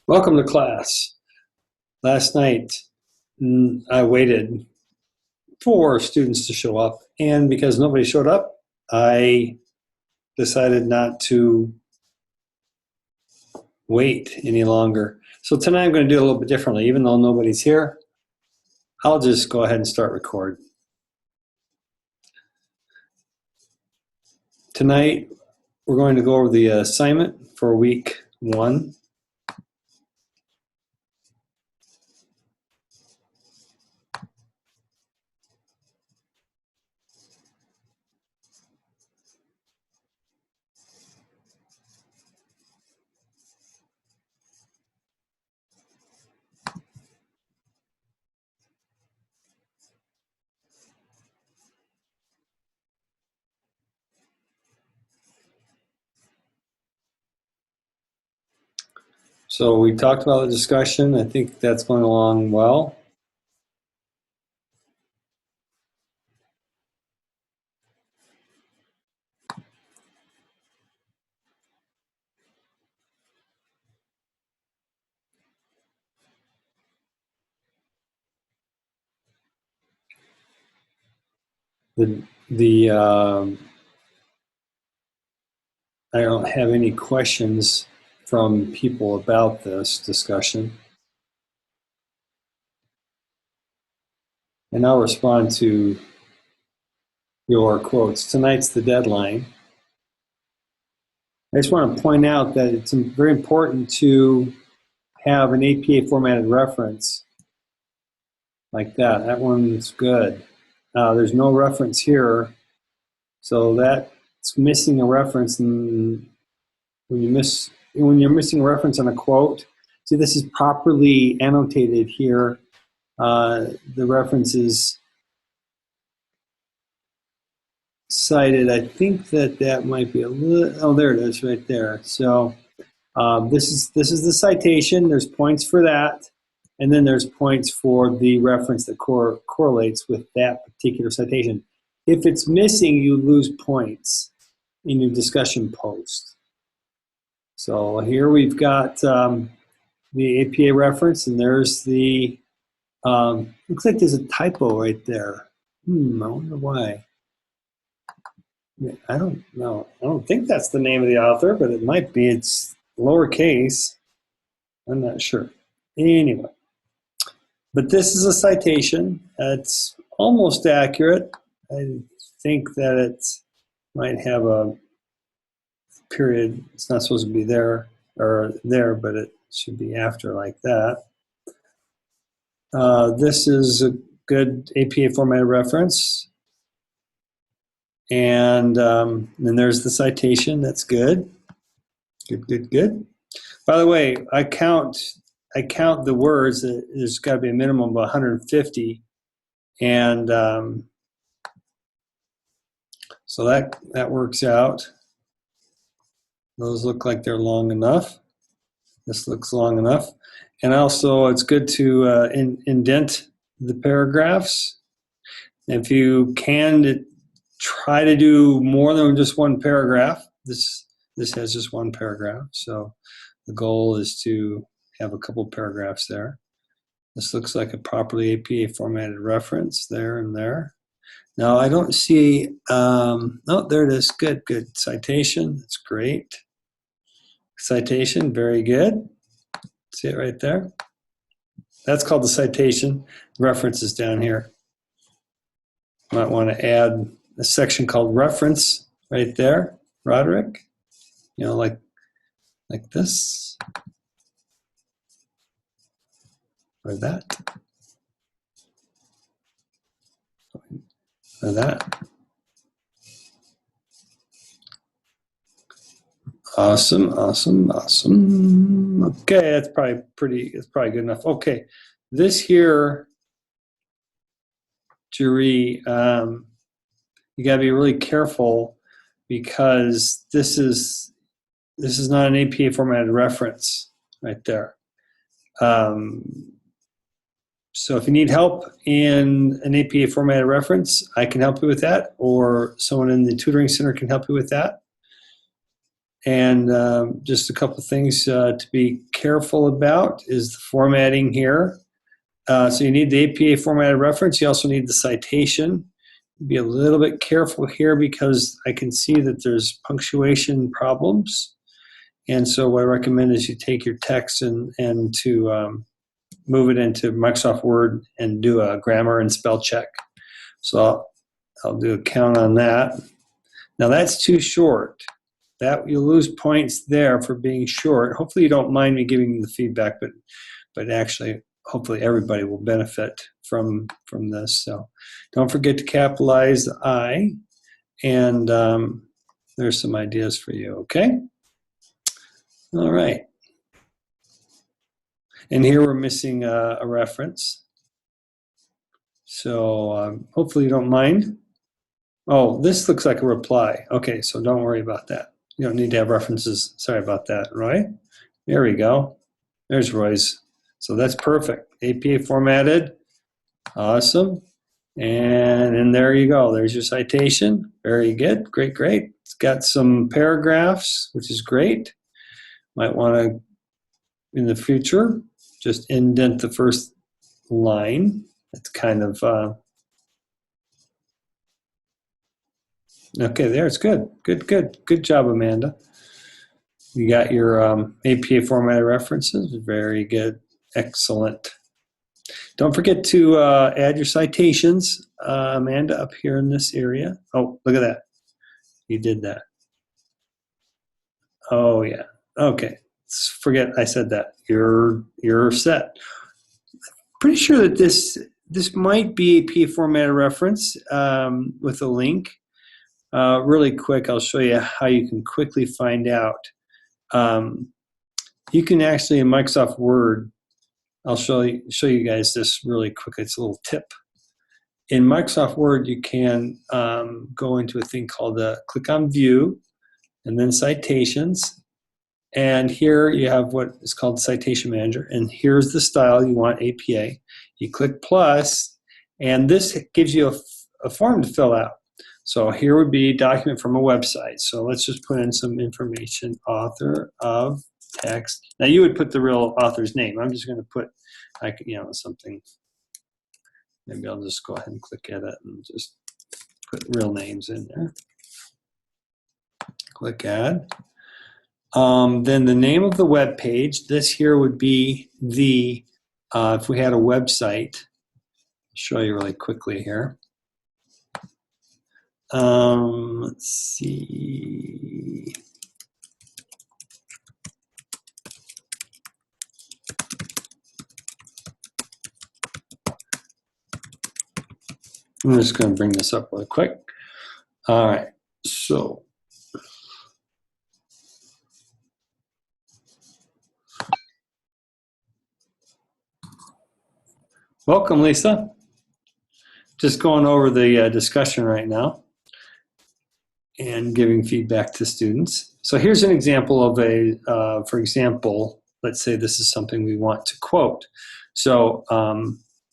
Welcome to class. Last night, I waited for students to show up, and because nobody showed up, I decided not to wait any longer. So tonight I'm going to do it a little bit differently. Even though nobody's here, I'll just go ahead and start record. Tonight, we're going to go over the assignment for week 1. So we talked about the discussion. I think that's going along well. I don't have any questions from people about this discussion. And I'll respond to your quotes. Tonight's the deadline. I just want to point out that it's very important to have an APA formatted reference like that. That one's good. There's no reference here, so that's missing a reference. And when you're missing a reference on a quote, see, this is properly annotated here. The reference is cited. I think that might be a little. Oh, there it is, right there. So this is the citation. There's points for that, and then there's points for the reference that correlates with that particular citation. If it's missing, you lose points in your discussion post. So here we've got the APA reference, and there's the. Looks like there's a typo right there. I wonder why. I don't know. I don't think that's the name of the author, but it might be. It's lowercase. I'm not sure. Anyway, but this is a citation. It's almost accurate. I think that it might have a period. It's not supposed to be there or there, but it should be after like that. This is a good APA formatted reference. And then there's the citation. That's good. Good. By the way, I count the words. There's got to be a minimum of 150, and so that works out. Those look like they're long enough. This looks long enough, and also it's good to indent the paragraphs. If you can, try to do more than just one paragraph. This has just one paragraph, so the goal is to have a couple paragraphs there. This looks like a properly APA formatted reference there and there. Now I don't see, oh, there it is, good. Citation, that's great. Citation, very good. See it right there? That's called the citation. Reference is down here. Might want to add a section called reference right there, Roderick. You know, like this, or that, or that. Awesome. Okay, that's probably good enough. Okay, this here, Jerry, you got to be really careful because this is not an APA formatted reference right there. So if you need help in an APA formatted reference, I can help you with that, or someone in the tutoring center can help you with that. And just a couple things to be careful about is the formatting here. So you need the APA formatted reference. You also need the citation. Be a little bit careful here because I can see that there's punctuation problems. And so what I recommend is you take your text and to move it into Microsoft Word and do a grammar and spell check. So I'll do a count on that. Now that's too short. That you'll lose points there for being short. Hopefully you don't mind me giving the feedback, but actually hopefully everybody will benefit from this. So don't forget to capitalize the I, and there's some ideas for you, okay? All right. And here we're missing a reference. So hopefully you don't mind. Oh, this looks like a reply. Okay, so don't worry about that. You don't need to have references. Sorry about that, Roy. There we go. There's Roy's. So that's perfect. APA formatted. Awesome. And there you go. There's your citation. Very good. Great, great. It's got some paragraphs, which is great. Might want to, in the future, just indent the first line. It's kind of, okay, there, it's good. Good, good. Good job, Amanda. You got your APA formatted references. Very good. Excellent. Don't forget to add your citations, Amanda, up here in this area. Oh, look at that. You did that. Oh, yeah. Okay. Forget I said that. You're set. Pretty sure that this might be a formatted reference with a link. Really quick, I'll show you how you can quickly find out. You can actually, in Microsoft Word, I'll show you guys this really quickly. It's a little tip. In Microsoft Word, you can go into a thing called click on View, and then Citations. And here you have what is called Citation Manager. And here's the style you want, APA. You click plus, and this gives you a form to fill out. So here would be document from a website. So let's just put in some information, author of text. Now you would put the real author's name. I'm just going to put, like, something. Maybe I'll just go ahead and click edit and just put real names in there. Click add. Then the name of the web page. This here would be the, if we had a website, I'll show you really quickly here. Let's see. I'm just going to bring this up really quick. All right, so welcome, Lisa. Just going over the discussion right now and giving feedback to students. So here's an example of for example, let's say this is something we want to quote. So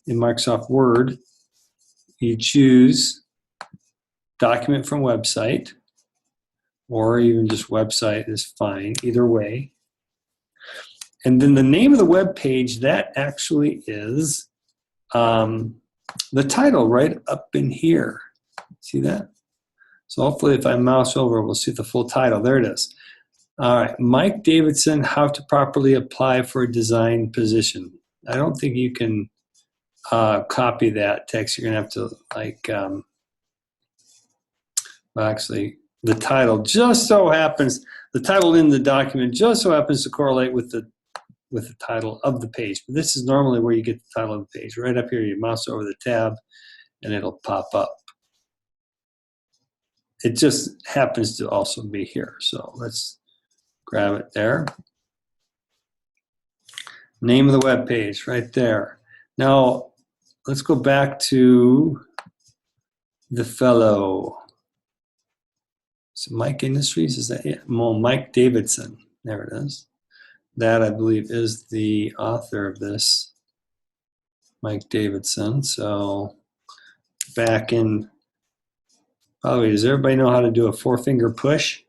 in Microsoft Word, you choose document from website, or even just website is fine, either way. And then the name of the web page, that actually is the title right up in here. See that? So hopefully if I mouse over, we'll see the full title. There it is. All right, Mike Davidson, how to properly apply for a design position. I don't think you can copy that text. You're gonna have to well, actually, the title just so happens, the title in the document just so happens to correlate with the title of the page. But this is normally where you get the title of the page. Right up here, you mouse over the tab, and it'll pop up. It just happens to also be here. So let's grab it there. Name of the web page right there. Now, let's go back to the fellow. So Mike Industries, is that it? Well, Mike Davidson. There it is. That, I believe, is the author of this, Mike Davidson. So back in, by the way, does everybody know how to do a 4-finger push?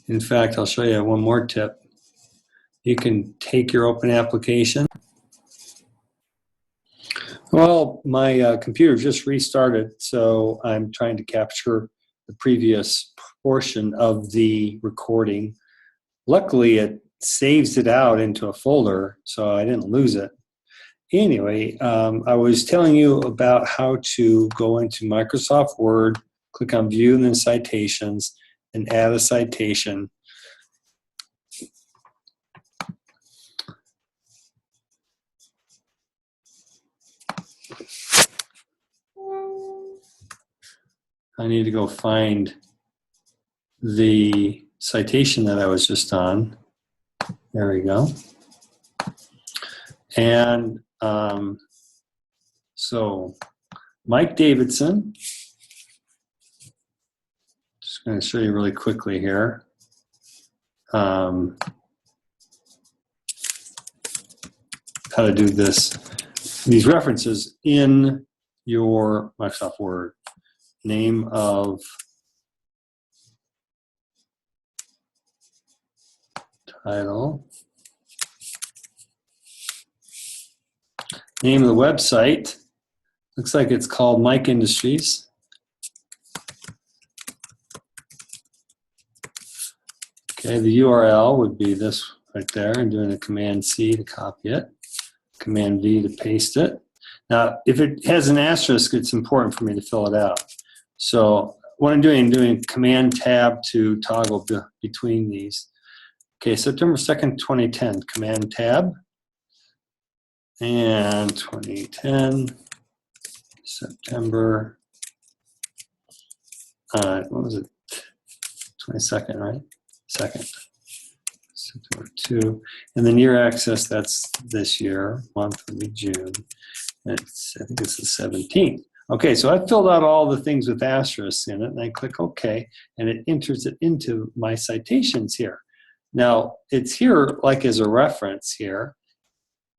In fact, I'll show you one more tip. You can take your open application. Well, my computer just restarted, so I'm trying to capture the previous portion of the recording. Luckily, it saves it out into a folder, so I didn't lose it. Anyway, I was telling you about how to go into Microsoft Word, click on View and then Citations, and add a citation. I need to go find the citation that I was just on. There we go. And so Mike Davidson, just going to show you really quickly here. How to do these references in your Microsoft Word. Name of title. Name of the website. Looks like it's called Mike Industries. Okay, the URL would be this right there, and doing a Command-C to copy it, Command-V to paste it. Now, if it has an asterisk, it's important for me to fill it out. So what I'm doing Command-Tab to toggle between these. Okay, September 2nd, 2010, Command-Tab. And 2010, September, what was it? 22nd, right? 2nd, September 2. And then year access, that's this year. Month would be June. I think it's the 17th. Okay, so I filled out all the things with asterisks in it, and I click OK, and it enters it into my citations here. Now, it's here like as a reference here,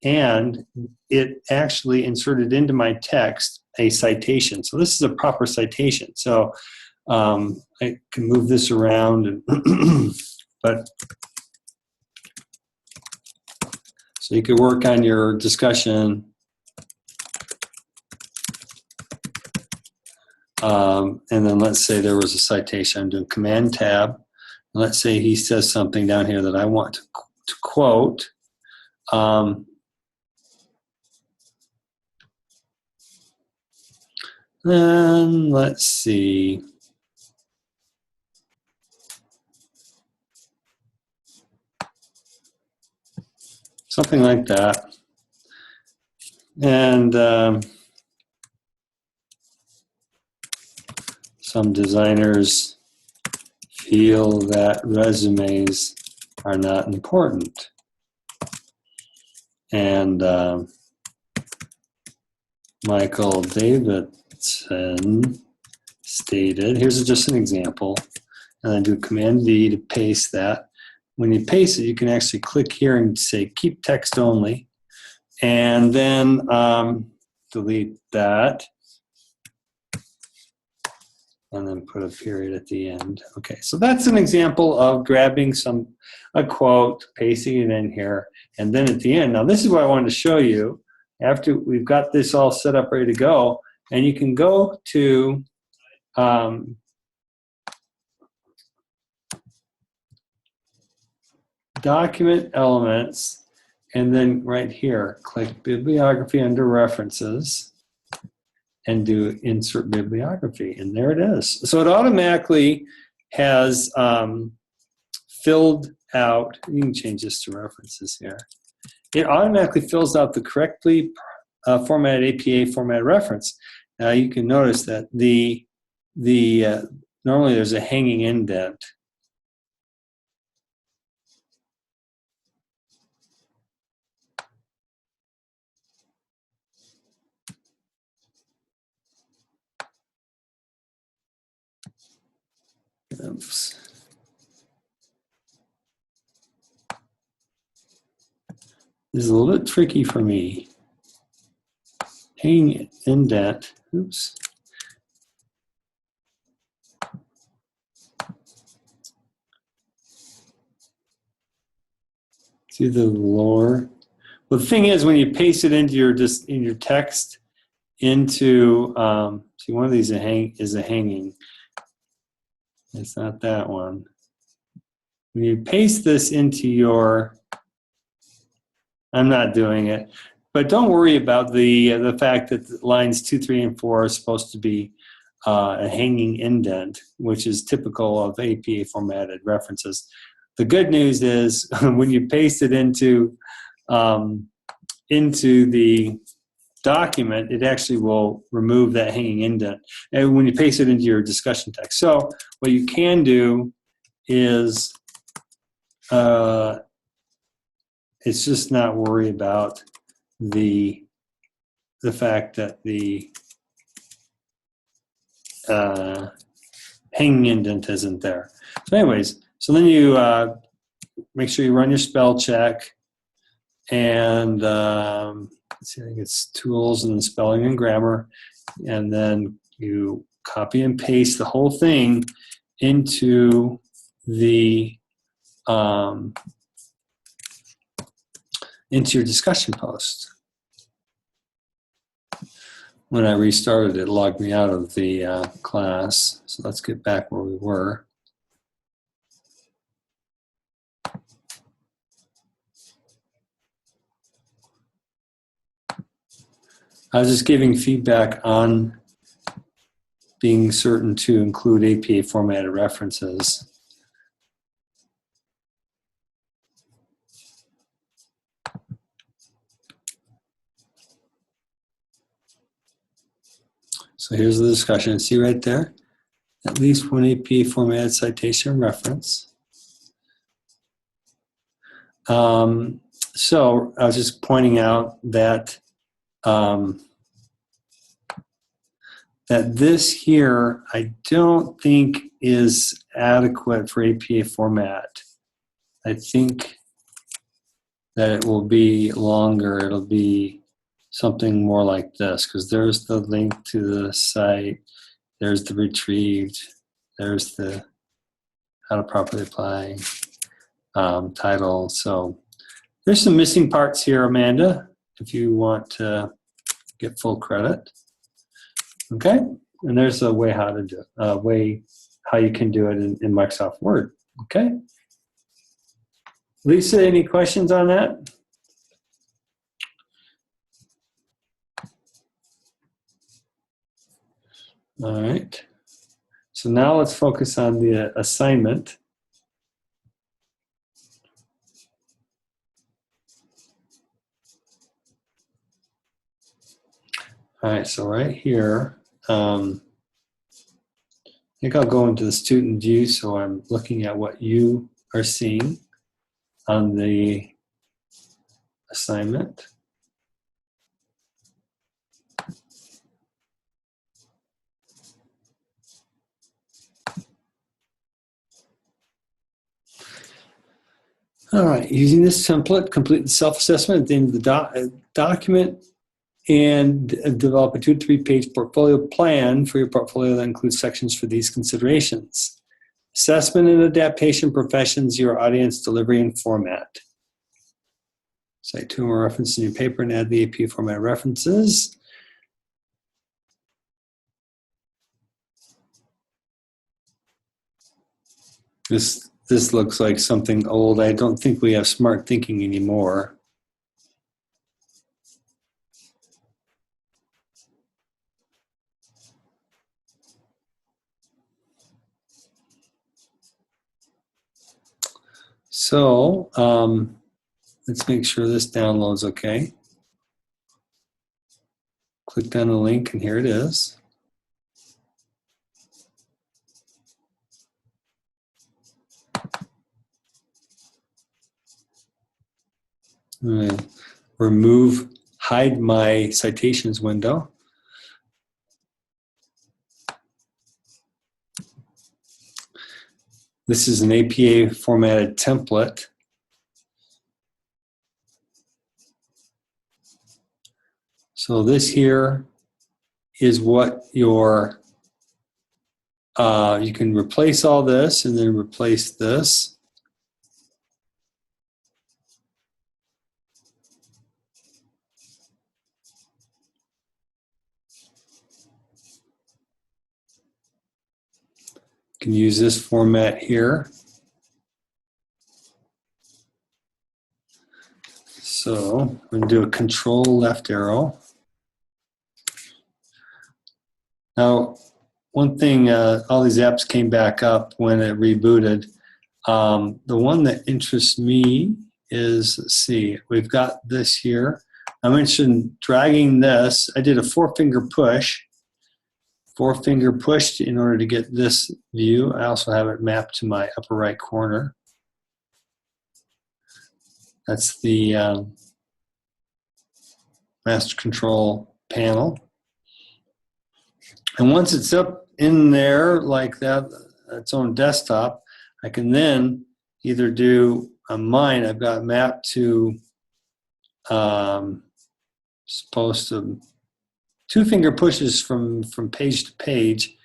and it actually inserted into my text a citation. So this is a proper citation. So I can move this around, and but so you could work on your discussion. And then let's say there was a citation. I'm doing Command-Tab. Let's say he says something down here that I want to quote. Then let's see. Something like that. And some designers feel that resumes are not important. And Michael Davidson stated, here's just an example, and then do Command-V to paste that. When you paste it, you can actually click here and say keep text only, and then delete that, and then put a period at the end. Okay, so that's an example of grabbing a quote, pasting it in here, and then at the end. Now this is what I wanted to show you. After we've got this all set up, ready to go, and you can go to Document Elements, and then right here, click Bibliography under References, and do Insert Bibliography, and there it is. So it automatically has filled out, you can change this to references here. It automatically fills out the correctly formatted APA formatted reference. Now you can notice that normally there's a hanging indent. Oops. This is a little bit tricky for me. Hanging indent. Oops. through the lower. Well, the thing is, when you paste it into your text, into see, one of these is a hanging. It's not that one. When you paste this into your, I'm not doing it, but don't worry about the fact that lines 2, 3, and 4 are supposed to be a hanging indent, which is typical of APA formatted references. The good news is when you paste it into the document, it actually will remove that hanging indent. And when you paste it into your discussion text. So what you can do is it's just not worry about the fact that the hanging indent isn't there. So anyways, so then you make sure you run your spell check, and let's see, I think it's tools and spelling and grammar, and then you copy and paste the whole thing into the into your discussion post. When I restarted, it logged me out of the class. So let's get back where we were. I was just giving feedback on being certain to include APA formatted references. So here's the discussion. See right there? At least one APA formatted citation reference. So I was just pointing out that that this here, I don't think is adequate for APA format. I think that it will be longer. It'll be something more like this, because there's the link to the site, there's the retrieved, there's the how to properly apply title. So there's some missing parts here, Amanda, if you want to get full credit. Okay, and there's a way how to do it, how you can do it in Microsoft Word. Okay, Lisa, any questions on that? All right, so now let's focus on the assignment. All right, so right here, I think I'll go into the student view, so I'm looking at what you are seeing on the assignment. All right, using this template, complete the self-assessment at the end of the document and develop a 2 to 3 page portfolio plan for your portfolio that includes sections for these considerations. Assessment and adaptation professions, your audience, delivery, and format. Cite 2 or more references in your paper and add the APA format references. This looks like something old. I don't think we have smart thinking anymore. So let's make sure this downloads okay. Click on the link and here it is. Hide my citations window. This is an APA formatted template. So this here is what your, you can replace all this and then replace this. can use this format here. So I'm going to do a control left arrow. Now, one thing, all these apps came back up when it rebooted. The one that interests me is, let's see, we've got this here. I mentioned dragging this. I did a four-finger push. Four-finger pushed in order to get this view. I also have it mapped to my upper right corner. That's the master control panel. And once it's up in there like that, its own desktop, I can then either do on mine, I've got mapped to supposed to two-finger pushes from page to page,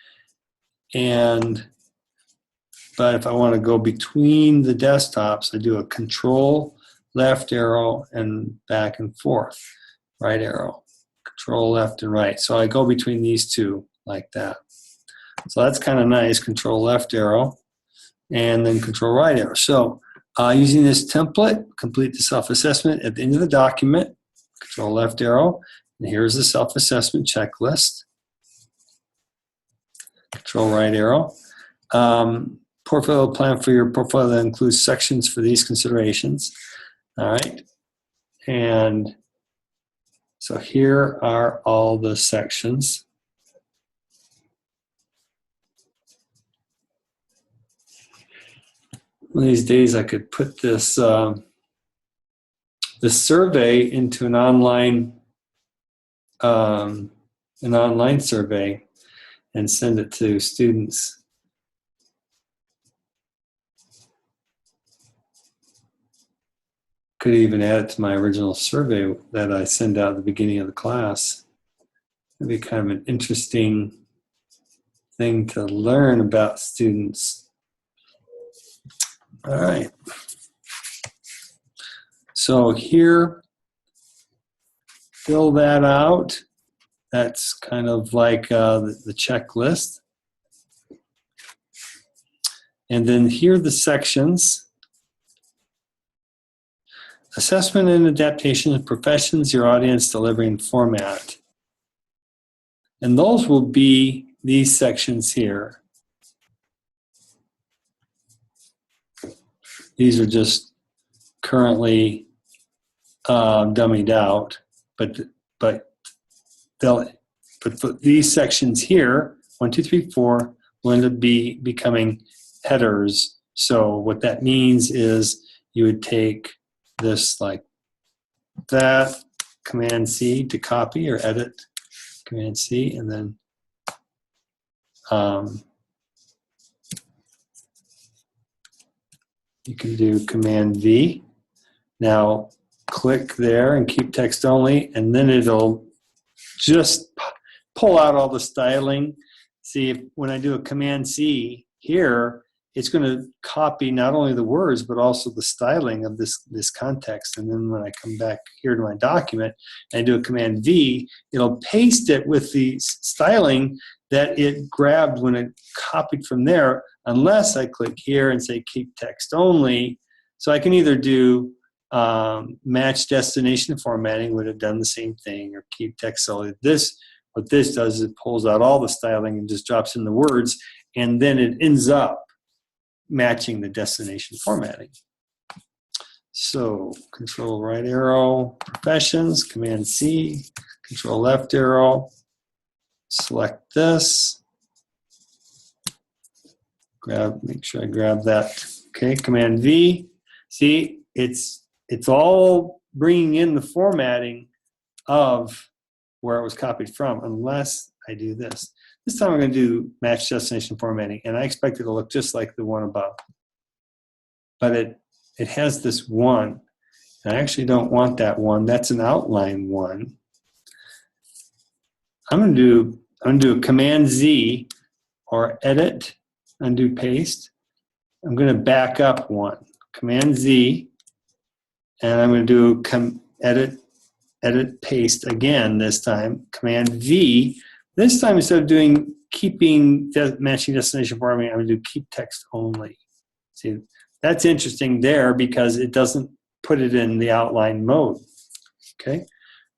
but if I want to go between the desktops, I do a control left arrow and back and forth, right arrow, control left and right. So I go between these two like that. So that's kind of nice, control left arrow and then control right arrow. So using this template, complete the self-assessment at the end of the document, control left arrow, and here's the self-assessment checklist. Control right arrow. Portfolio plan for your portfolio that includes sections for these considerations. All right. And so here are all the sections. One of these days I could put this this survey into an online survey and send it to students. Could even add it to my original survey that I send out at the beginning of the class. It'd be kind of an interesting thing to learn about students. All right. So here, fill that out. That's kind of like the checklist. And then here are the sections. Assessment and adaptation of professions, your audience, delivering format. And those will be these sections here. These are just currently dummied out, but these sections here, 1, 2, 3, 4, will end up becoming headers. So what that means is you would take this like that, Command C to copy or edit, Command C, and then you can do Command V. Now click there and keep text only, and then it'll just pull out all the styling. See, when I do a Command C here, it's going to copy not only the words, but also the styling of this context. And then when I come back here to my document and I do a Command V, it'll paste it with the styling that it grabbed when it copied from there, unless I click here and say keep text only. So I can either do match destination formatting, would have done the same thing, or keep text only. What this does is it pulls out all the styling and just drops in the words, and then it ends up matching the destination formatting. So control right arrow, professions, Command C, control left arrow, select this, make sure I grab that. Okay, Command V. See, it's all bringing in the formatting of where it was copied from, unless I do this. This time I'm going to do match destination formatting, and I expect it to look just like the one above. But it has this one, and I actually don't want that one. That's an outline one. I'm going to do a Command Z or edit, undo paste. I'm going to back up one. Command Z, and I'm going to do edit paste again this time. Command V. This time, instead of doing keeping the matching destination formatting, I'm going to do keep text only. See, that's interesting there because it doesn't put it in the outline mode. Okay,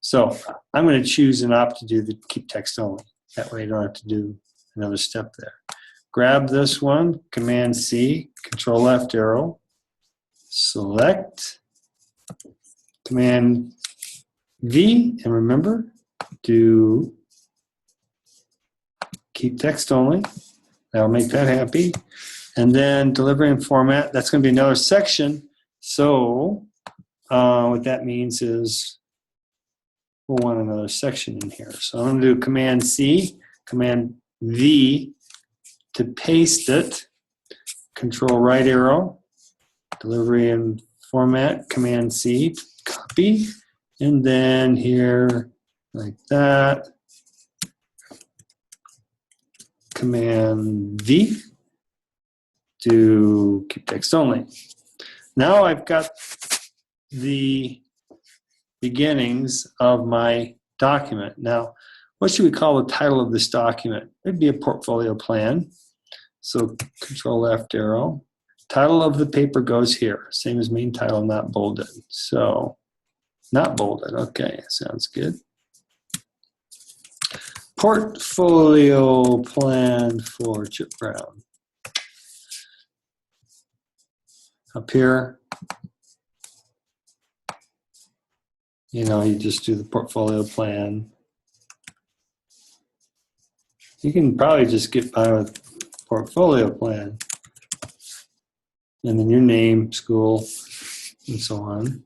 so I'm going to choose and opt to do the keep text only. That way I don't have to do another step there. Grab this one, Command C, Control left arrow, select, Command V, and remember, do keep text only. That'll make that happy. And then delivery and format, that's going to be another section. So what that means is we'll want another section in here. So I'm going to do Command C, Command V to paste it, Control right arrow, delivery and format, Command C to copy, and then here like that, Command V to keep text only. Now I've got the beginnings of my document. Now, what should we call the title of this document? It'd be a portfolio plan. So Control left arrow. Title of the paper goes here. Same as main title, not bolded. So not bolded. Okay, sounds good. Portfolio plan for Chip Brown. Up here, you know, you just do the portfolio plan. You can probably just get by with portfolio plan. And then your name, school, and so on.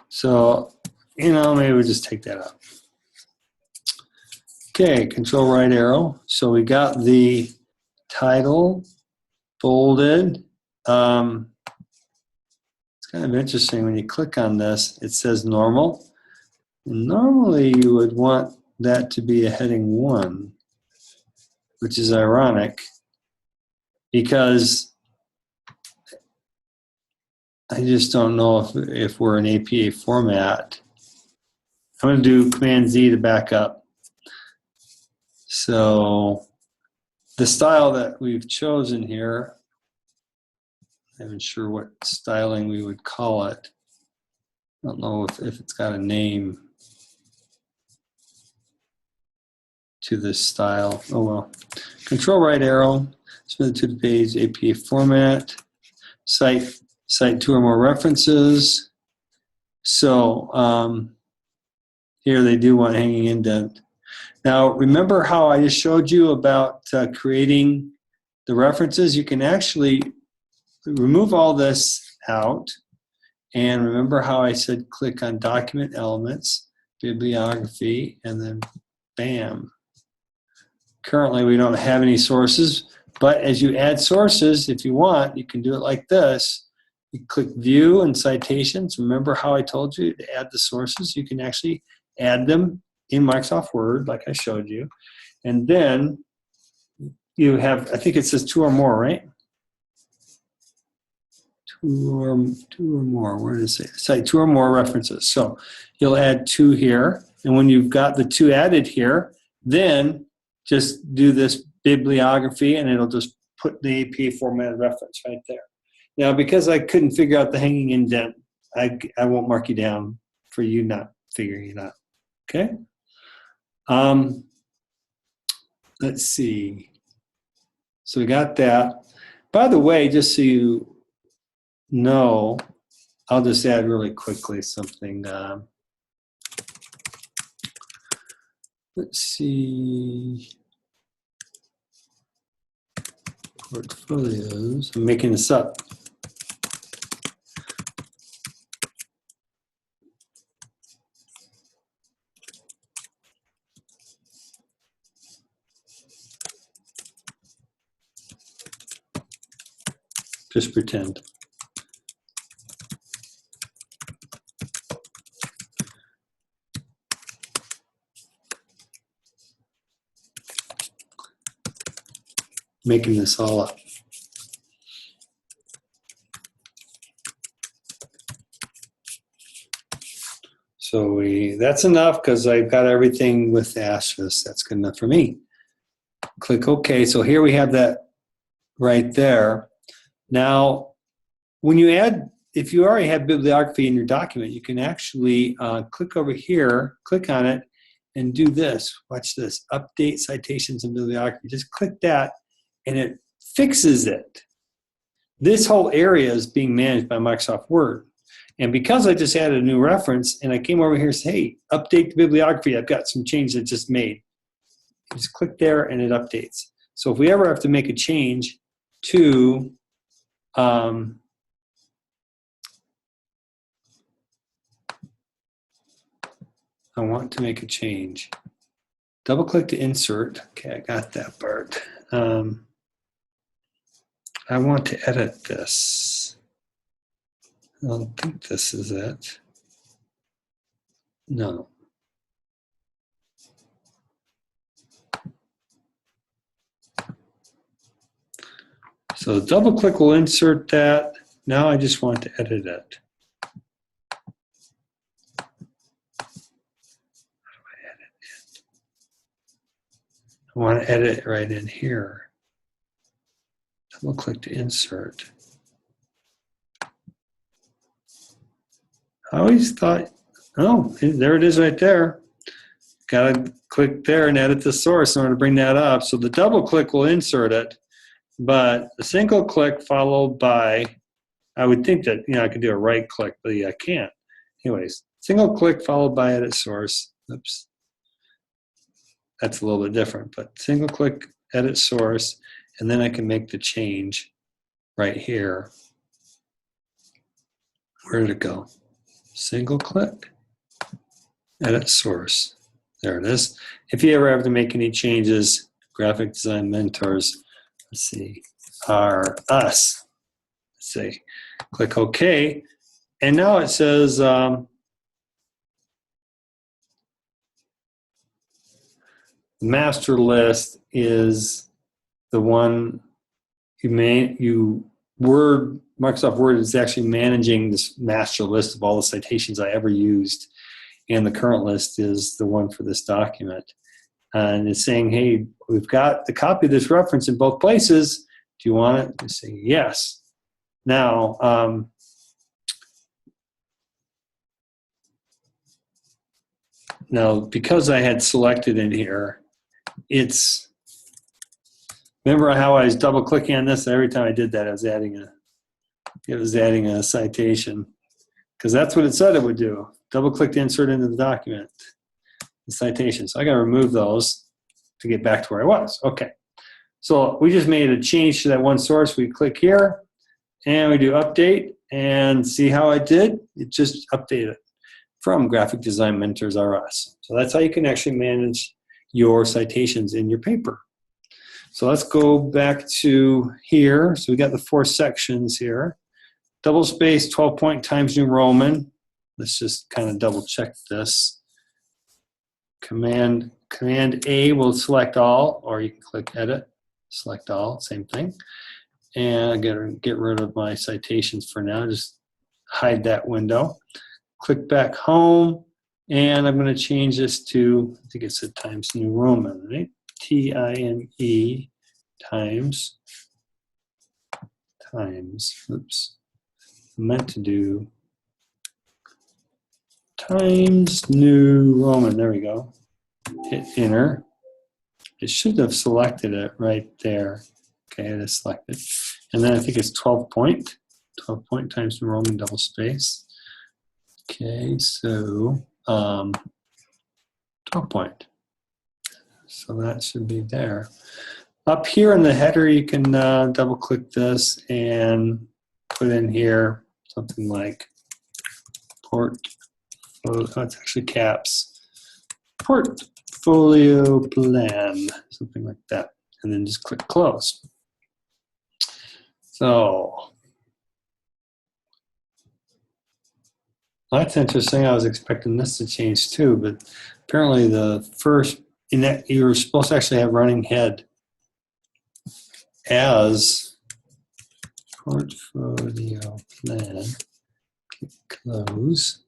So, you know, maybe we'll just take that out. Okay, Control right arrow. So we got the title bolded. It's kind of interesting when you click on this, it says normal. And normally you would want that to be a heading 1, which is ironic because I just don't know if we're in APA format. I'm going to do Command Z to back up. So the style that we've chosen here, I'm not sure what styling we would call it. I don't know if it's got a name to this style. Oh well. Control right arrow, submit to the page, APA format, cite 2 or more references. So here they do want hanging indent. Now remember how I just showed you about creating the references? You can actually remove all this out, and remember how I said click on document elements, bibliography, and then bam. Currently we don't have any sources, but as you add sources, if you want, you can do it like this. You click view and citations. Remember how I told you to add the sources? You can actually add them in Microsoft Word like I showed you. And then you have, I think it says 2 or more, right? 2 or more, where does it say? Cite 2 or more references. So you'll add 2 here. And when you've got the 2 added here, then just do this bibliography and it'll just put the APA formatted reference right there. Now, because I couldn't figure out the hanging indent, I won't mark you down for you not figuring it out. Okay? Let's see. So we got that. By the way, just so you know, I'll just add really quickly something. Let's see. Portfolios. I'm making this up. Just pretend. Making this all up. So that's enough because I've got everything with the asterisk. That's good enough for me. Click OK. So here we have that right there. Now, when you add, if you already have bibliography in your document, you can actually click over here, click on it, and do this. Watch this. Update citations and bibliography. Just click that, and it fixes it. This whole area is being managed by Microsoft Word. And because I just added a new reference, and I came over here and said, hey, update the bibliography, I've got some changes I just made. You just click there, and it updates. So if we ever have to make a change to I want to make a change. Double click to insert. Okay, I got that part. I want to edit this. I don't think this is it. No. So double click will insert that. Now I just want to edit it. I want to edit it right in here. Double click to insert. I always thought, oh, there it is right there. Got to click there and edit the source in order to bring that up. So the double click will insert it, but the single click followed by, I would think that, I could do a right click, but I can't. Anyways, single click followed by edit source. Oops. That's a little bit different, but single click, edit source, and then I can make the change right here. Where did it go? Single click, edit source. There it is. If you ever have to make any changes, graphic design mentors, let's see, are us. Let's see, click OK. And now it says, master list is the one Microsoft Word is actually managing this master list of all the citations I ever used, and the current list is the one for this document. And it's saying, hey, we've got the copy of this reference in both places. Do you want it? I say yes. Now, because I had selected in here, remember how I was double clicking on this? Every time I did that, it was adding a citation, because that's what it said it would do. Double click to insert into the document, the citation. So I got to remove those to get back to where I was. Okay. So we just made a change to that one source. We click here and we do update, and see how I did? It just updated from Graphic Design Mentors R Us. So that's how you can actually manage your citations in your paper. So let's go back to here. So we got the 4 sections here. Double space, 12-point Times New Roman. Let's just kind of double check this. Command A will select all, or you can click edit, select all, same thing. And I gotta get rid of my citations for now, just hide that window. Click back home, and I'm gonna change this to, I think it said Times New Roman, right? T-I-M-E, times, oops. I meant to do Times New Roman, there we go. Hit enter. It should have selected it right there. Okay, it is selected. And then I think it's 12-point Times New Roman double space. Okay, so 12-point. So that should be there. Up here in the header, you can double click this and put in here something like it's actually caps. Portfolio plan, something like that. And then just click close. So that's interesting. I was expecting this to change too, but apparently the first, in that you were supposed to actually have running head as portfolio plan. Click close.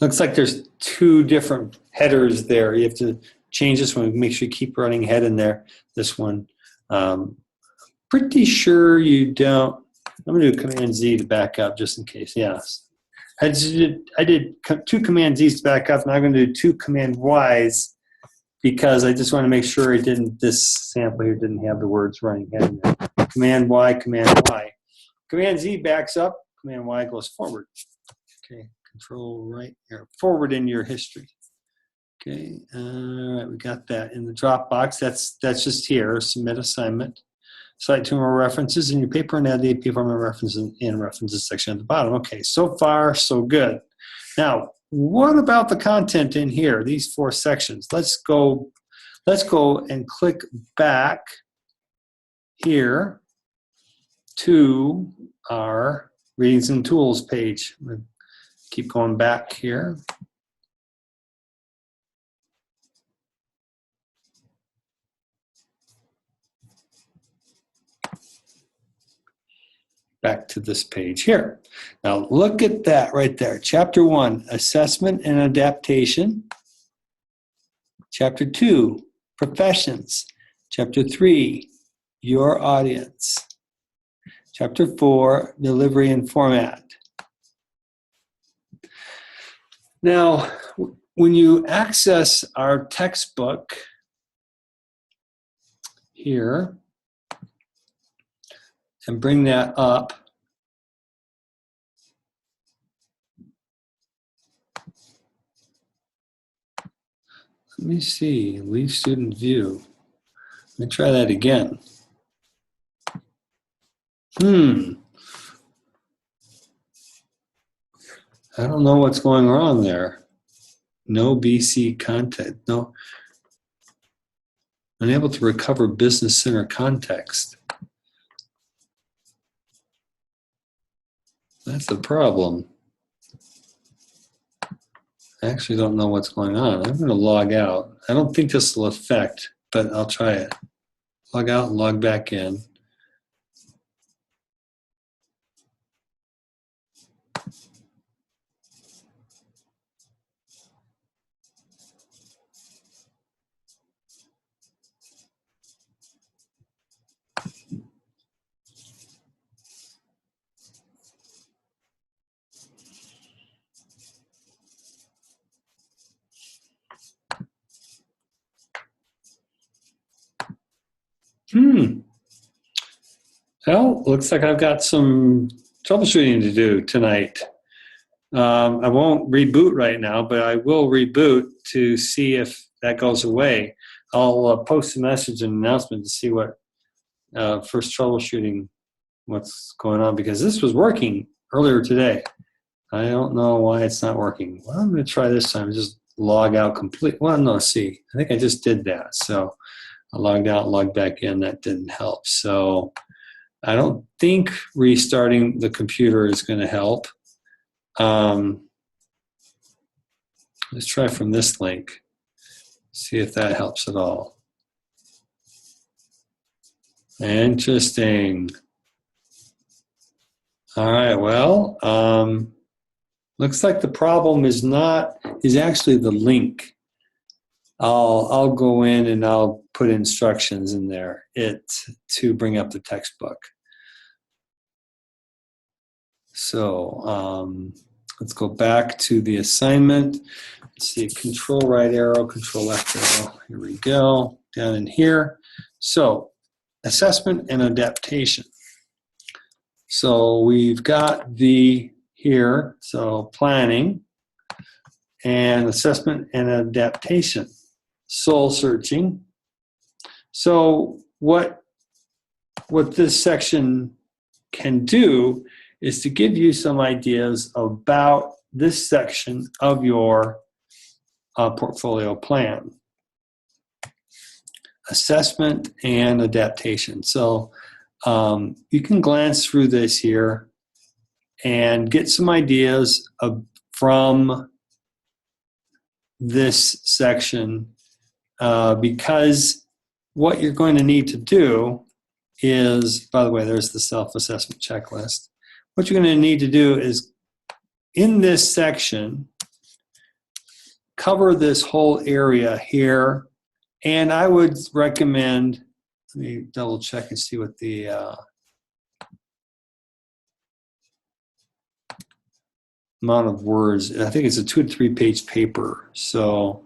Looks like there's two different headers there. You have to change this one. Make sure you keep running head in there. This one. Pretty sure you don't. I'm going to do Command Z to back up just in case. Yes. I did two Command Z's to back up. Now I'm going to do two Command Y's because I just want to make sure this sample here didn't have the words running head in there. Command Y, Command Y. Command Z backs up. Command Y goes forward. Okay. Control right here, forward in your history. Okay, all right, we got that in the Dropbox. That's just here. Submit assignment. Cite two more references in your paper and add the AP format references and references section at the bottom. Okay, so far so good. Now, what about the content in here? These four sections. Let's go and click back here to our Readings and Tools page. Keep going back here. Back to this page here. Now look at that right there. Chapter 1, Assessment and Adaptation. Chapter 2, Professions. Chapter 3, Your Audience. Chapter 4, Delivery and Format. Now, when you access our textbook here and bring that up, let me see, leave student view. Let me try that again. I don't know what's going on there. No BC content. No. Unable to recover business center context. That's the problem. I actually don't know what's going on. I'm going to log out. I don't think this will affect, but I'll try it. Log out and log back in. Well, looks like I've got some troubleshooting to do tonight. I won't reboot right now, but I will reboot to see if that goes away. I'll post a message and announcement to see what first troubleshooting, what's going on, because this was working earlier today. I don't know why it's not working. Well, I'm going to try this time. Just log out complete. Well, no, see, I think I just did that. So I logged out, logged back in. That didn't help. So I don't think restarting the computer is going to help. Let's try from this link. See if that helps at all. Interesting. All right, well, looks like the problem is actually the link. I'll go in and I'll put instructions in there to bring up the textbook. So let's go back to the assignment. Let's see, control right arrow, control left arrow. Here we go, down in here. So assessment and adaptation. So we've got here, so planning and assessment and adaptation. Soul searching. So what this section can do is to give you some ideas about this section of your portfolio plan. Assessment and adaptation. So you can glance through this here and get some ideas from this section because what you're going to need to do is, by the way, there's the self-assessment checklist. What you're going to need to do is, in this section, cover this whole area here. And I would recommend, let me double check and see what the amount of words. I think it's a 2 to 3 page paper. So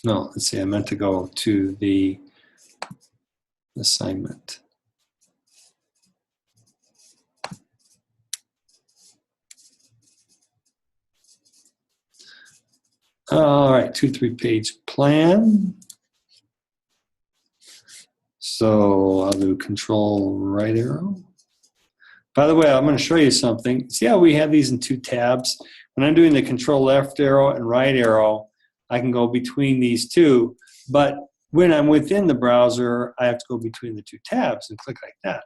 no, let's see, I meant to go to the assignment. All right, 2 to 3 page plan. So I'll do control right arrow. By the way, I'm going to show you something. See how we have these in 2 tabs? When I'm doing the control left arrow and right arrow, I can go between these 2. But when I'm within the browser, I have to go between the 2 tabs and click like that.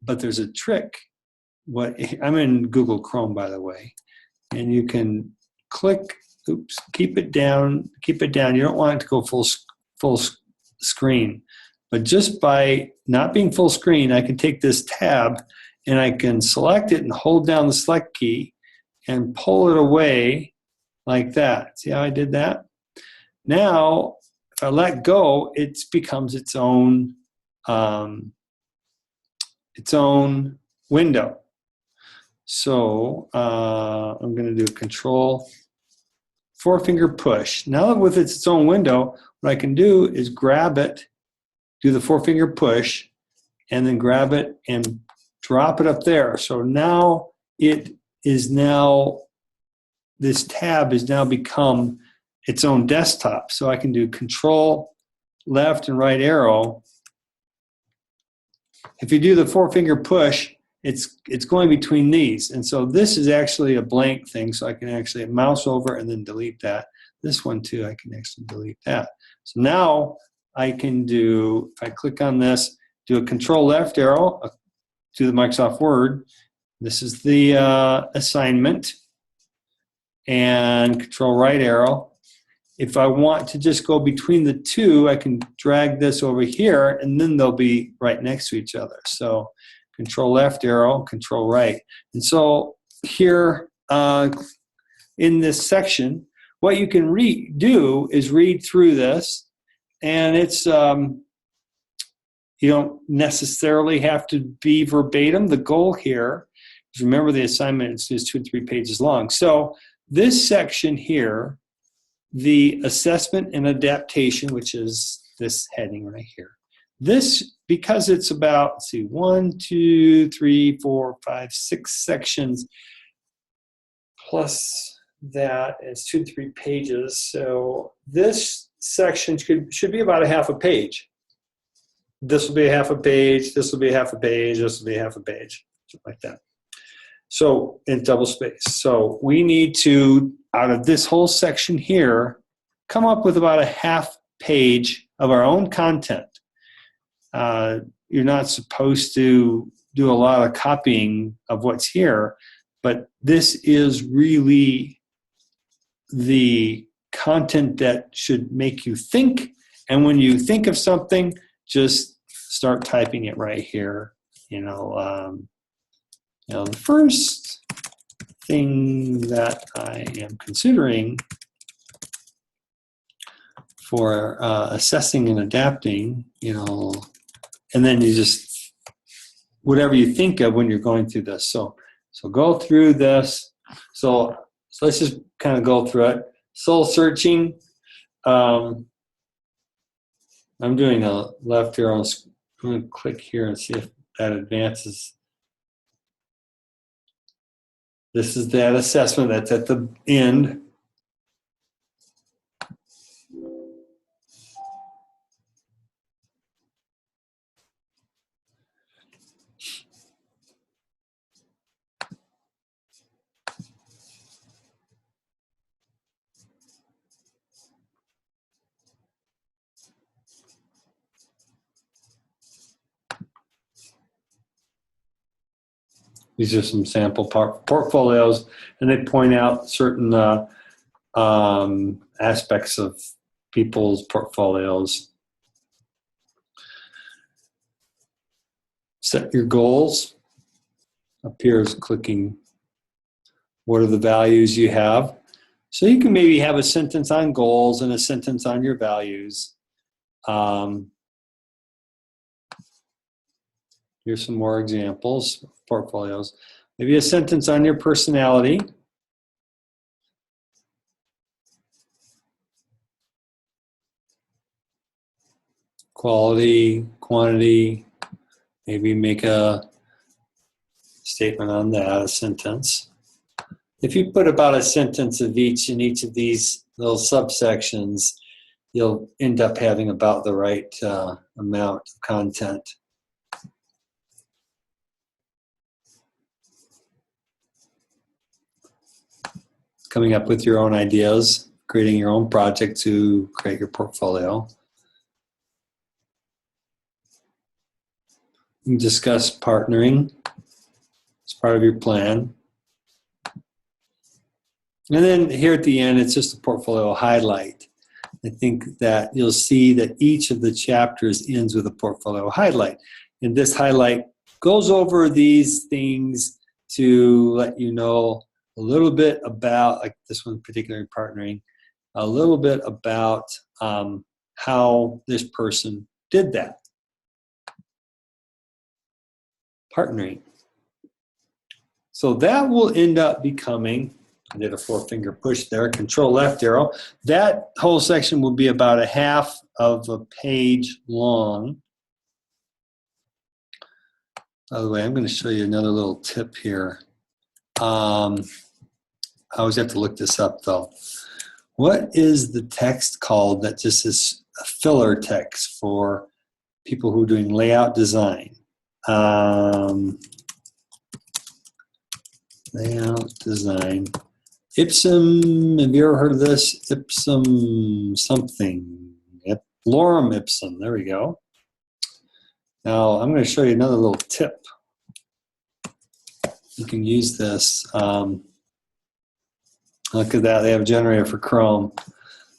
But there's a trick. I'm in Google Chrome, by the way. And you can click, oops, keep it down. You don't want it to go full screen. But just by not being full screen, I can take this tab and I can select it and hold down the select key and pull it away like that. See how I did that? Now, if I let go, it becomes its own window. So I'm going to do control 4-finger push. Now that with its own window, what I can do is grab it, do the 4-finger push, and then grab it and drop it up there. So now this tab has now become its own desktop. So I can do control left and right arrow. If you do the 4-finger push, it's going between these. And so this is actually a blank thing, so I can actually mouse over and then delete that. This one too, I can actually delete that. So now I can do, if I click on this, do a control left arrow to the Microsoft Word. This is the assignment. And control right arrow. If I want to just go between the 2, I can drag this over here, and then they'll be right next to each other. So control left arrow, control right. And so here in this section, what you can do is read through this, and it's you don't necessarily have to be verbatim. The goal here is, remember, the assignment is 2 to 3 pages long. So this section here, the assessment and adaptation, which is this heading right here. This, because it's about, let's see, 1, 2, 3, 4, 5, 6 sections, plus that is 2 to 3 pages. So this section should be about a half a page. This will be a half a page, this will be a half a page, this will be a half a page, something like that. So in double space. So we need to, out of this whole section here, come up with about a half page of our own content. You're not supposed to do a lot of copying of what's here, but this is really the content that should make you think. And when you think of something, just start typing it right here. The first thing that I am considering for assessing and adapting, and then you just, whatever you think of when you're going through this. So go through this. So let's just kind of go through it. Soul searching. I'm doing a left arrow. I'm going to click here and see if that advances. This is that assessment that's at the end. These are some sample portfolios, and they point out certain aspects of people's portfolios. Set your goals. up here is clicking what are the values you have. So you can maybe have a sentence on goals and a sentence on your values. Here's some more examples of portfolios. Maybe a sentence on your personality. Quality, quantity, maybe make a statement on that, a sentence. If you put about a sentence of each in each of these little subsections, you'll end up having about the right amount of content. Coming up with your own ideas, creating your own project to create your portfolio. You can discuss partnering as part of your plan. And then here at the end, it's just a portfolio highlight. I think that you'll see that each of the chapters ends with a portfolio highlight. And this highlight goes over these things to let you know a little bit about, like this one particularly partnering, a little bit about how this person did that. Partnering. So that will end up becoming, I did a 4-finger push there, control left arrow. That whole section will be about a half of a page long. By the way, I'm going to show you another little tip here. I always have to look this up though. What is the text called that just is a filler text for people who are doing layout design? Layout design. Ipsum, have you ever heard of this? Ipsum something. Yep. Lorem ipsum, there we go. Now I'm going to show you another little tip. You can use this. Look at that, they have a generator for Chrome.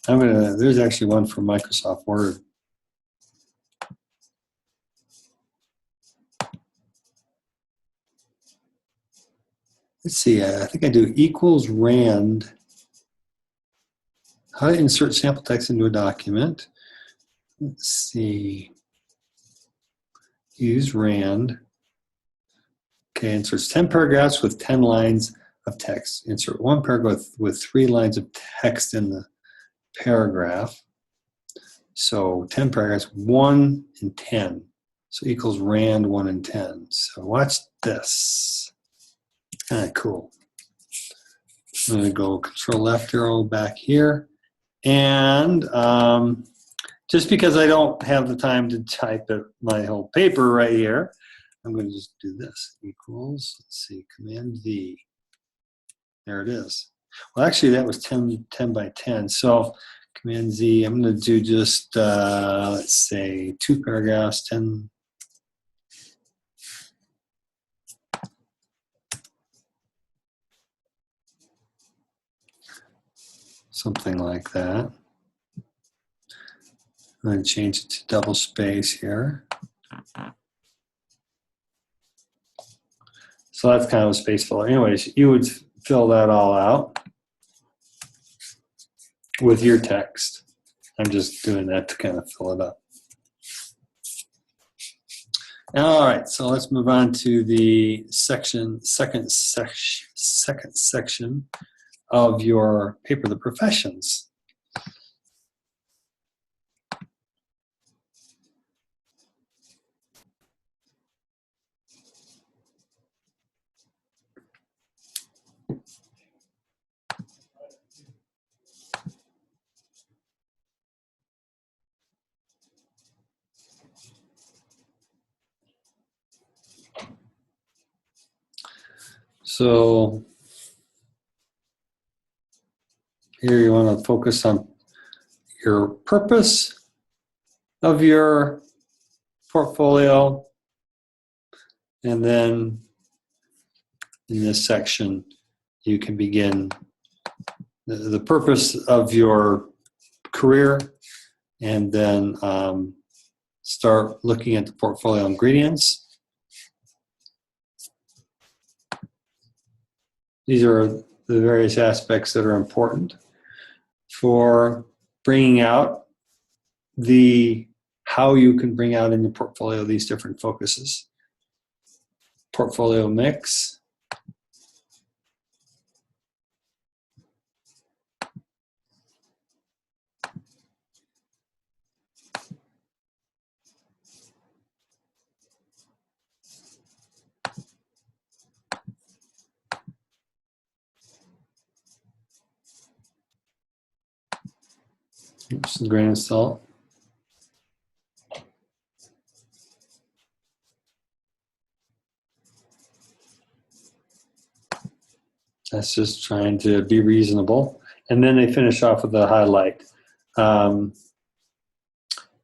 There's actually one for Microsoft Word. Let's see, I think I do equals rand. How to insert sample text into a document. Let's see. Use rand. Okay, inserts 10 paragraphs with 10 lines of text. Insert one paragraph with 3 lines of text in the paragraph. So 10 paragraphs, 1 and 10. So equals rand 1 and 10. So watch this. Kind of cool. I'm going to go control left arrow back here. And just because I don't have the time to type my whole paper right here, I'm going to just do this. Equals, let's see, Command V. There it is. Well, actually, that was 10 by 10. So Command Z, I'm going to do just, let's say, 2 paragraphs, 10. Something like that. I'm going to change it to double space here. So that's kind of a space filler. Anyways, you would fill that all out with your text. I'm just doing that to kind of fill it up. All right, so let's move on to the second section of your paper, the professions. So here you want to focus on your purpose of your portfolio, and then in this section you can begin the purpose of your career, and then start looking at the portfolio ingredients. These are the various aspects that are important for bringing out how you can bring out in your portfolio these different focuses. Portfolio mix. Oops, a grain of salt. That's just trying to be reasonable. And then they finish off with a highlight.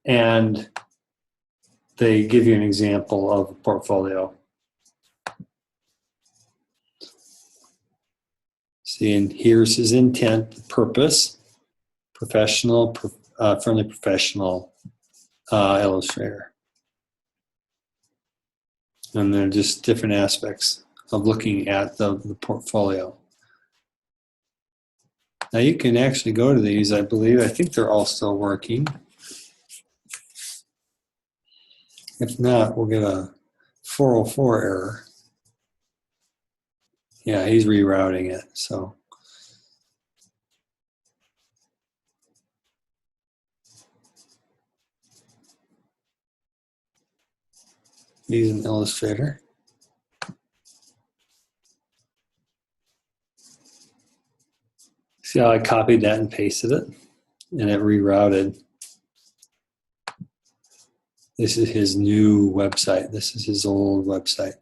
And they give you an example of a portfolio. See, and here's his intent, purpose, professional, friendly professional illustrator. And they're just different aspects of looking at the portfolio. Now you can actually go to these, I believe. I think they're all still working. If not, we'll get a 404 error. Yeah, he's rerouting it, so. He's an illustrator. See how I copied that and pasted it? And it rerouted. This is his new website. This is his old website.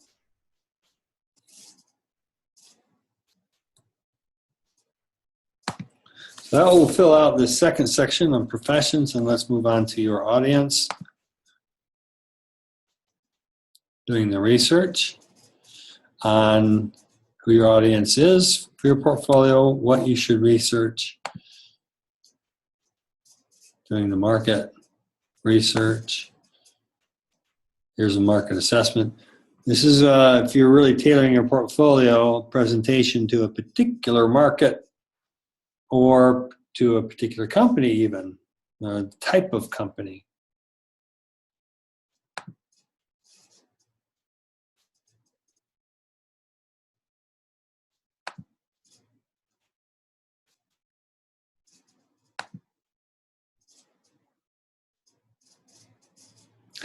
So that will fill out the second section on professions, and let's move on to your audience. Doing the research on who your audience is for your portfolio, what you should research. Doing the market research. Here's a market assessment. This is if you're really tailoring your portfolio presentation to a particular market or to a particular company even, type of company.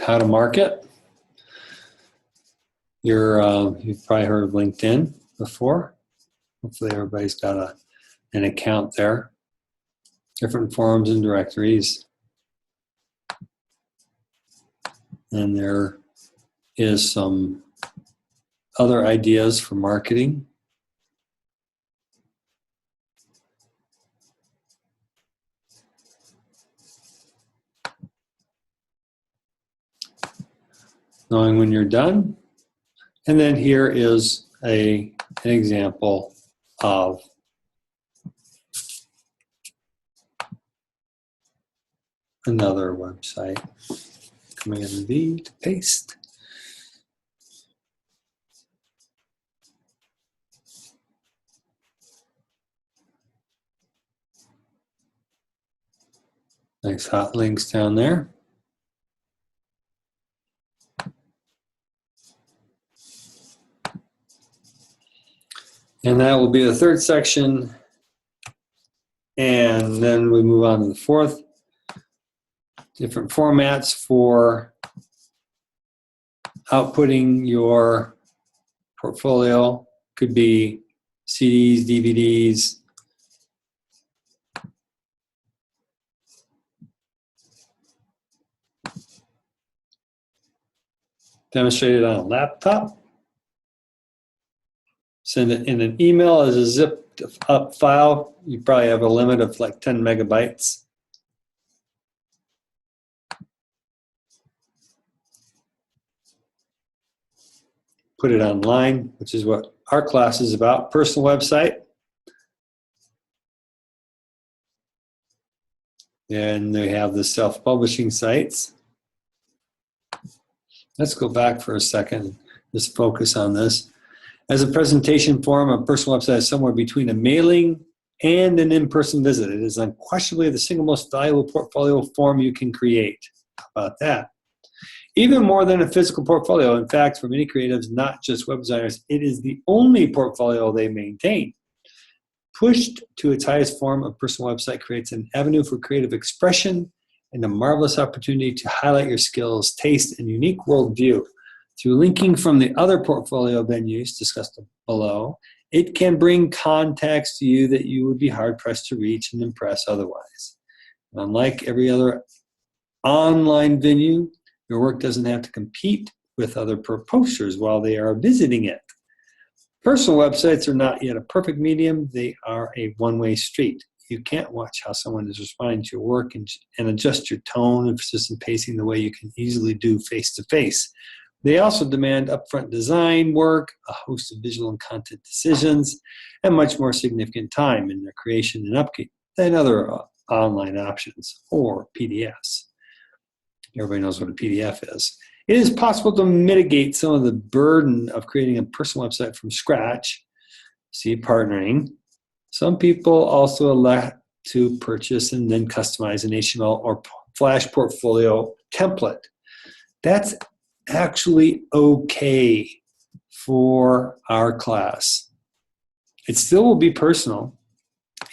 How to market. You've probably heard of LinkedIn before. Hopefully everybody's got an account there. Different forums and directories. And there is some other ideas for marketing. Knowing when you're done. And then here is an example of another website. Command V to paste. Nice hot links down there. And that will be the third section. And then we move on to the fourth. Different formats for outputting your portfolio. Could be CDs, DVDs, demonstrated on a laptop. Send it in an email as a zipped up file. You probably have a limit of like 10 megabytes. Put it online, which is what our class is about. Personal website. And they have the self-publishing sites. Let's go back for a second, just focus on this. As a presentation form, a personal website is somewhere between a mailing and an in-person visit. It is unquestionably the single most valuable portfolio form you can create. How about that? Even more than a physical portfolio. In fact, for many creatives, not just web designers, it is the only portfolio they maintain. Pushed to its highest form, a personal website creates an avenue for creative expression and a marvelous opportunity to highlight your skills, taste, and unique worldview. Through linking from the other portfolio venues discussed below, it can bring contacts to you that you would be hard-pressed to reach and impress otherwise. Unlike every other online venue, your work doesn't have to compete with other posters while they are visiting it. Personal websites are not yet a perfect medium. They are a one-way street. You can't watch how someone is responding to your work and adjust your tone, emphasis, and pacing the way you can easily do face-to-face. They also demand upfront design work, a host of visual and content decisions, and much more significant time in their creation and upkeep than other online options or PDFs. Everybody knows what a PDF is. It is possible to mitigate some of the burden of creating a personal website from scratch. See, partnering. Some people also elect to purchase and then customize an HTML or Flash portfolio template. That's actually okay for our class. It still will be personal.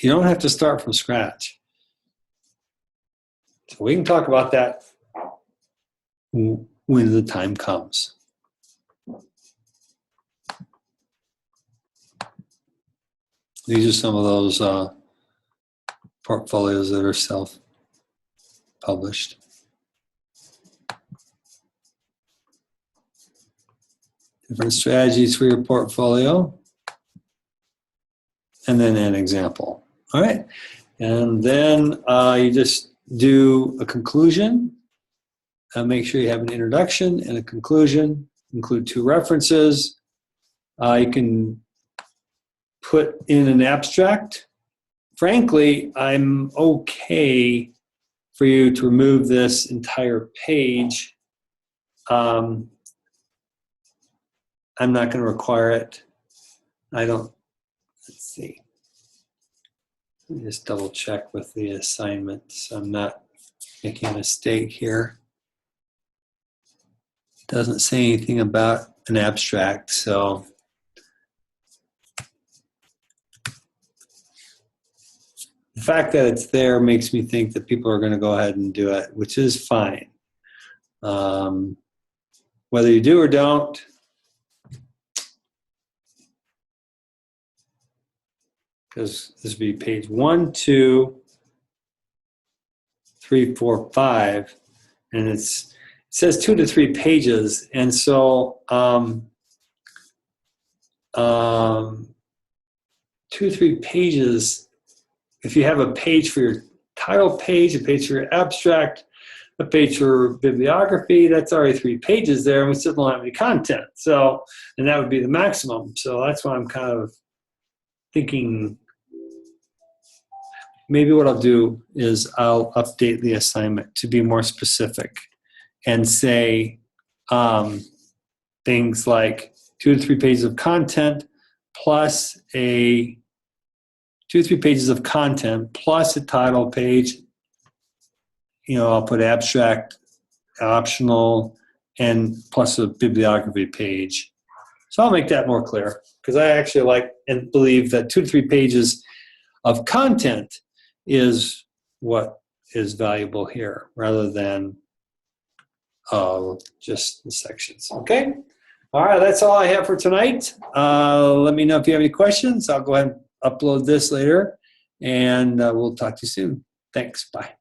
You don't have to start from scratch. So we can talk about that when the time comes. These are some of those portfolios that are self-published. Different strategies for your portfolio. And then an example. All right. And then you just do a conclusion. Make sure you have an introduction and a conclusion. Include 2 references. You can put in an abstract. Frankly, I'm okay for you to remove this entire page. I'm not going to require it. Let's see. Let me just double check with the assignment so I'm not making a mistake here. Doesn't say anything about an abstract, so the fact that it's there makes me think that people are going to go ahead and do it, which is fine. Whether you do or don't, because this would be page 1, 2, 3, 4, 5, and it says 2 to 3 pages, and so 2 to 3 pages. If you have a page for your title page, a page for your abstract, a page for bibliography, that's already 3 pages there, and we still don't have any content. So, and that would be the maximum. So that's why I'm kind of thinking maybe what I'll do is I'll update the assignment to be more specific and say things like 2 to 3 pages of content plus 2 to 3 pages of content plus a title page. I'll put abstract, optional, and plus a bibliography page. So I'll make that more clear because I actually like and believe that 2 to 3 pages of content is what is valuable here rather than just the sections. Okay? All right, that's all I have for tonight. Let me know if you have any questions. I'll go ahead and upload this later, and we'll talk to you soon. Thanks. Bye.